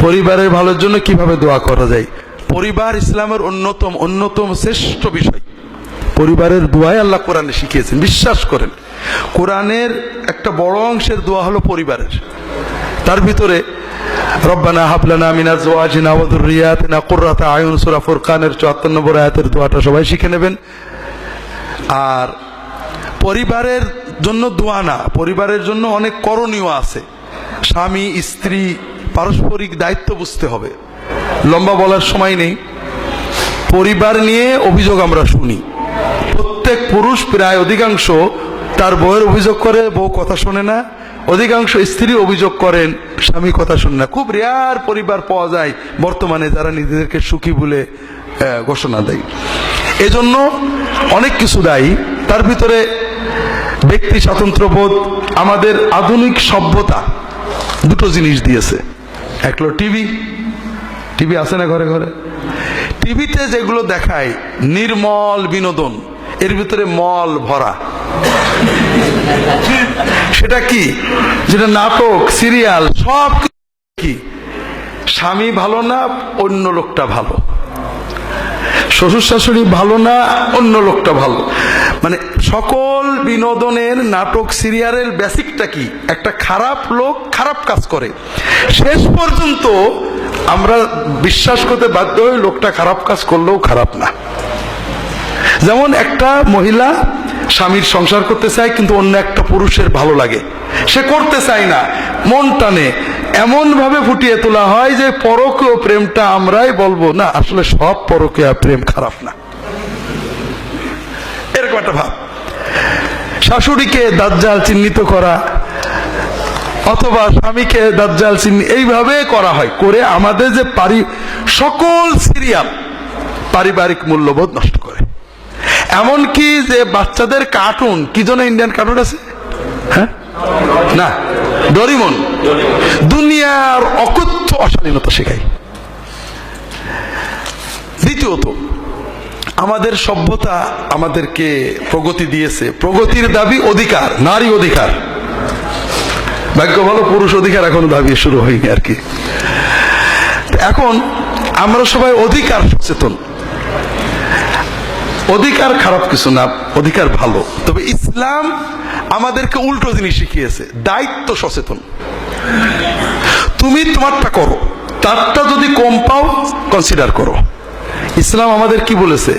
পরিবারের ভালোর জন্য কিভাবে দোয়া করা যায়। পরিবার ইসলামের অন্যতম শ্রেষ্ঠ বিষয়। পরিবারের দোয়াই আল্লাহ কোরআনে শিখিয়েছেন। বিশ্বাস করেন, কোরআনের একটা বড় অংশের দোয়া হলো পরিবারের। তার ভিতরে রব্বানা হাবলানা মিন আজওয়াজিনা ওয়া যুররিয়াতিনা কুররাতা আয়ুন, সূরা ফুরকানের 74 নম্বর আয়াতের দোয়াটা সবাই শিখে নেবেন। আর পরিবারের জন্য দোয়া না, পরিবারের জন্য অনেক করণীয় আছে। স্বামী স্ত্রী পারস্পরিক দায়িত্ব বুঝতে হবে। লম্বা বলার সময় নেই। পরিবার নিয়ে অভিযোগ আমরা শুনি। প্রত্যেক পুরুষ প্রায় অধিকাংশ তার বউয়ের অভিযোগ করে বউ কথা শোনে না, অধিকাংশ স্ত্রী অভিযোগ করেন স্বামী কথা শোনে না। খুব রেয়ার পরিবার পাওয়া যায় বর্তমানে যারা নিজেদেরকে সুখী বলে ঘোষণা দেয়। এজন্য অনেক কিছু দায়ী। তার ভিতরে ব্যক্তি স্বাতন্ত্র্যবোধ। আমাদের আধুনিক সভ্যতা দুটো জিনিস দিয়েছে। এক হলো টিভি আছে না ঘরে ঘরে। টিভিতে যেগুলো দেখায় নির্মল বিনোদন, এর ভিতরে মল ভরা। সেটা কি? যেটা নাটক, সিরিয়াল, সব কি স্বামী ভালো না অন্য লোকটা ভালো, শ্বশুর শাশুড়ি ভালো না অন্য লোকটা ভালো। মানে সকল বিনোদনের নাটক সিরিয়ালের বেসিকটা কি? একটা খারাপ লোক খারাপ কাজ করে। শেষ পর্যন্ত আমরা বিশ্বাস করতে বাধ্য হই লোকটা খারাপ কাজ করলেও খারাপ না। যেমন একটা মহিলা স্বামীর সংসার করতে চায়, কিন্তু অন্য একটা পুরুষের ভালো লাগে, সে করতে চায় না, মন টানে। এমন ভাবে ফুটিয়ে তোলা হয় যে পরকীয় প্রেমটা আমরাই বলবো না, আসলে সব পরকীয়া প্রেম খারাপ না, এরকম একটা ভাব। শাশুড়িকে দাজ্জাল চিহ্নিত করা অথবা স্বামীকে দাজ্জাল এইভাবে করা হয়, করে আমাদের যে সকল সিরিয়াল পারিবারিক মূল্যবোধ নষ্ট করে। এমনকি যে বাচ্চাদের কার্টুন, কি জন্য ইন্ডিয়ান কার্টুন আছে, হ্যাঁ না, ডোরিমন, দুনিয়ার অকথ্য অশালীনতা শেখায়। দ্বিতীয়ত, আমাদের সভ্যতা আমাদেরকে প্রগতি দিয়েছে। প্রগতির দাবি অধিকার, নারী অধিকার। ভাগ্য ভালো পুরুষ অধিকার এখনো দাবি শুরু হয়নি আর কি। এখন আমরা সবাই অধিকার সচেতন। অধিকার খারাপ কিছু না, অধিকার ভালো। তবে ইসলাম আমাদেরকে উল্টো জিনিস শিখিয়েছে, দায়িত্ব সচেতন। তুমি তোমারটা করো, তারটা যদি কম পাও কনসিডার করো। ইসলাম আমাদের কি বলেছে?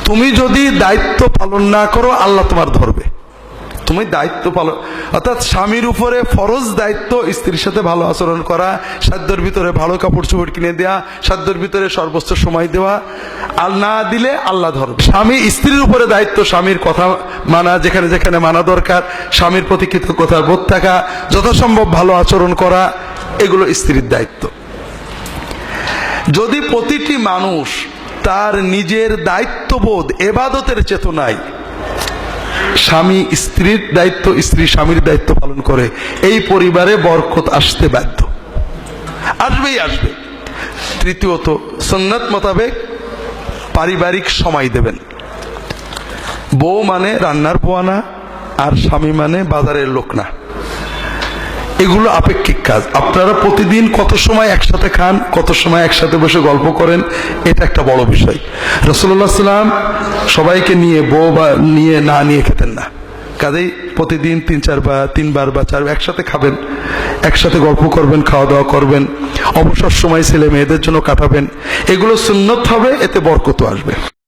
তুমি যদি দায়িত্ব পালন না করো আল্লাহ তোমার ধরবে। তুমি দায়িত্ব পালন, অর্থাৎ স্বামীর উপরে ফরজ দায়িত্ব স্ত্রীর সাথে ভালো আচরণ করা, সাধ্যের ভিতরে ভালো কাপড় চোপড় কিনে দেওয়া, সাধ্যের ভিতরে সর্বোচ্চ সময় দেওয়া। আর না দিলে আল্লাহ ধরবে। স্বামী স্ত্রীর উপরে দায়িত্ব স্বামীর কথা মানা, যেখানে যেখানে মানা দরকার, স্বামীর প্রতি কৃতজ্ঞতার বোধ থাকা, যথাসম্ভব ভালো আচরণ করা, এগুলো স্ত্রীর দায়িত্ব। যদি প্রতিটি মানুষ তার নিজের দায়িত্ববোধ ইবাদতের চেতনায় স্বামী স্ত্রীর দায়িত্ব, স্ত্রী স্বামীর দায়িত্ব পালন করে, এই পরিবারে বরকত আসতে বাধ্য, আসবেই আসবে। তৃতীয়ত, সুন্নাত মোতাবেক পারিবারিক সময় দেবেন। বউ মানে রান্নার পোয়া না, আর স্বামী মানে বাজারের লোক না। এগুলো আপেক্ষিক কাজ। আপনারা প্রতিদিন কত সময় একসাথে খান, কত সময় একসাথে বসে গল্প করেন, এটা একটা বড় বিষয়। রাসূলুল্লাহ সাল্লাল্লাহু আলাইহি ওয়াসাল্লাম সবাইকে নিয়ে বউ বা নিয়ে না নিয়ে খেতেন না। কাজেই প্রতিদিন 3বার বা 4বার একসাথে খাবেন, একসাথে গল্প করবেন, খাওয়া দাওয়া করবেন, অবসর সময় ছেলে মেয়েদের জন্য কাটাবেন। এগুলো সুন্নত হবে, এতে বরকত আসবে।